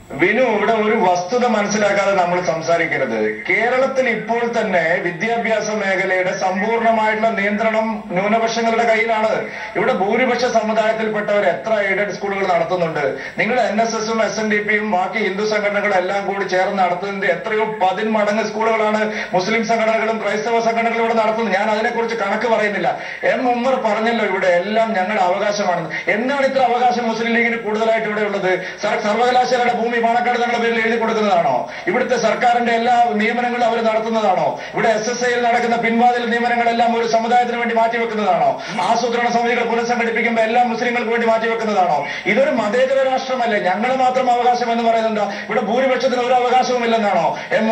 വിനു, ഇവിടെ ഒരു വസ്തുത മനസ്സിലാക്കാതെ നമ്മൾ സംസാരിക്കരുത്. കേരളത്തിൽ ഇപ്പോൾ തന്നെ വിദ്യാഭ്യാസ മേഖലയുടെ സമ്പൂർണമായിട്ടുള്ള നിയന്ത്രണം ന്യൂനപക്ഷങ്ങളുടെ കയ്യിലാണ്. ഇവിടെ ഭൂരിപക്ഷ സമുദായത്തിൽപ്പെട്ടവർ എത്ര എയ്ഡഡ് സ്കൂളുകൾ നടത്തുന്നുണ്ട്? നിങ്ങളുടെ NSSഉം SNDPയും ബാക്കി ഹിന്ദു സംഘടനകളും എല്ലാം കൂടി ചേർന്ന് നടത്തുന്നതിന്റെ എത്രയോ 10 മടങ്ങ് സ്കൂളുകളാണ് മുസ്ലിം സംഘടനകളും ക്രൈസ്തവ സംഘടനകളും ഇവിടെ നടത്തുന്നത്. ഞാൻ അതിനെക്കുറിച്ച് കണക്ക് പറയുന്നില്ല. ഉമ്മർ പറഞ്ഞല്ലോ ഇവിടെ എല്ലാം ഞങ്ങളുടെ അവകാശമാണെന്ന്. എന്താണ് ഇത്ര അവകാശം മുസ്ലിം ലീഗിന് കൂടുതലായിട്ട് ഇവിടെ ഉള്ളത്? സർവകലാശാലയുടെ ഭൂമി പാണക്കാട് തങ്ങളുടെ പേരിൽ എഴുതി കൊടുക്കുന്നതാണോ? ഇവിടുത്തെ സർക്കാരിന്റെ എല്ലാ നിയമനങ്ങളും അവർ നടത്തുന്നതാണോ? ഇവിടെ SSIയിൽ നടക്കുന്ന പിൻവാതിൽ നിയമനങ്ങളെല്ലാം ഒരു സമുദായത്തിന് വേണ്ടി മാറ്റിവെക്കുന്നതാണോ? ആസൂത്രണ സമിതികൾ പുനഃസംഘടിപ്പിക്കുമ്പോൾ എല്ലാം മുസ്ലിങ്ങൾക്ക് വേണ്ടി മാറ്റിവെക്കുന്നതാണോ? ഇതൊരു മതേതര രാഷ്ട്രമല്ലേ? ഞങ്ങൾ മാത്രം അവകാശം എന്ന് പറയുന്നുണ്ടോ? ഇവിടെ ഭൂരിപക്ഷത്തിന് ഒരു അവകാശവും ഇല്ലെന്നാണോ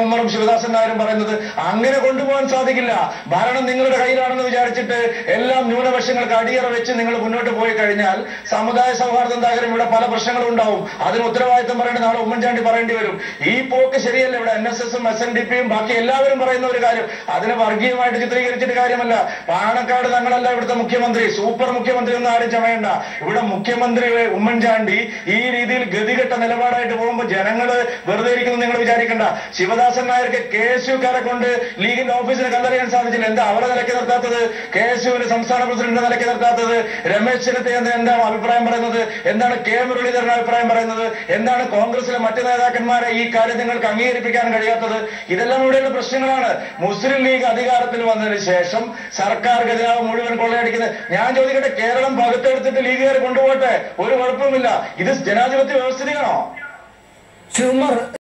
ഉമ്മറും ശിവദാസൻ നായരും പറയുന്നത്? അങ്ങനെ കൊണ്ടുപോകാൻ സാധിക്കില്ല. ഭരണം നിങ്ങളുടെ കയ്യിലാണെന്ന് വിചാരിച്ചിട്ട് എല്ലാം ന്യൂനപക്ഷങ്ങൾക്ക് അടിയറ വെച്ച് നിങ്ങൾ മുന്നോട്ട് പോയി കഴിഞ്ഞാൽ സമുദായ സൗഹാർദ്ദം തകരും. ഇവിടെ പല പ്രശ്നങ്ങളും ഉണ്ടാവും. അതിന് ഉത്തരവാദിത്തം പറയേണ്ട നാളെ ഉമ്മൻചാണ്ടി പറയേണ്ടി വരും. ഈ പോക്ക് ശരിയല്ല. ഇവിടെ NSSഉം SNDPയും ബാക്കി എല്ലാവരും പറയുന്ന ഒരു കാര്യം, അതിനെ വർഗീയമായിട്ട് ചിത്രീകരിച്ചിട്ട് കാര്യമല്ല. പാണക്കാട് തങ്ങളല്ല ഇവിടുത്തെ മുഖ്യമന്ത്രി. സൂപ്പർ മുഖ്യമന്ത്രി ഒന്നും ആരും ചമയണ്ട. ഇവിടെ മുഖ്യമന്ത്രി ഉമ്മൻചാണ്ടി ഈ രീതിയിൽ ഗതികെട്ട നിലപാടായിട്ട് പോകുമ്പോൾ ജനങ്ങള് വെറുതെ ഇരിക്കുന്നു നിങ്ങൾ വിചാരിക്കണ്ട. ശിവദാസൻ നായർക്ക് KSUക്കാരെ കൊണ്ട് ലീഗിന്റെ ഓഫീസിന് കല്ലെറിയാൻ സാധിച്ചില്ല. എന്താ അവരെ നിലയ്ക്ക് നിർത്താത്തത്? KSUവിന്റെ സംസ്ഥാന പ്രസിഡന്റ് നിലയ്ക്ക് നിർത്താത്തത്? രമേശ് ചെന്നിത്തല എന്താണ് അഭിപ്രായം പറയുന്നത്? എന്താണ് മുരളീധരൻ അഭിപ്രായം പറയുന്നത്? എന്താണ് കോൺഗ്രസിലെ മറ്റു നേതാക്കന്മാരെ ഈ കാര്യം നിങ്ങൾക്ക് അംഗീകരിപ്പിക്കാൻ കഴിയാത്തത്? ഇതെല്ലാം ഇവിടെയുള്ള പ്രശ്നങ്ങളാണ്. മുസ്ലിം ലീഗ് അധികാരത്തിൽ വന്നതിന് ശേഷം സർക്കാർ ഖജനാവ് മുഴുവൻ കൊള്ളയടിക്കുന്നത്. ഞാൻ ചോദിക്കട്ടെ, കേരളം പകുത്തെടുത്തിട്ട് ലീഗുകാർ കൊണ്ടുപോട്ടെ, ഒരു കുഴപ്പമില്ല. ഇത് ജനാധിപത്യ വ്യവസ്ഥിതിയാണോ?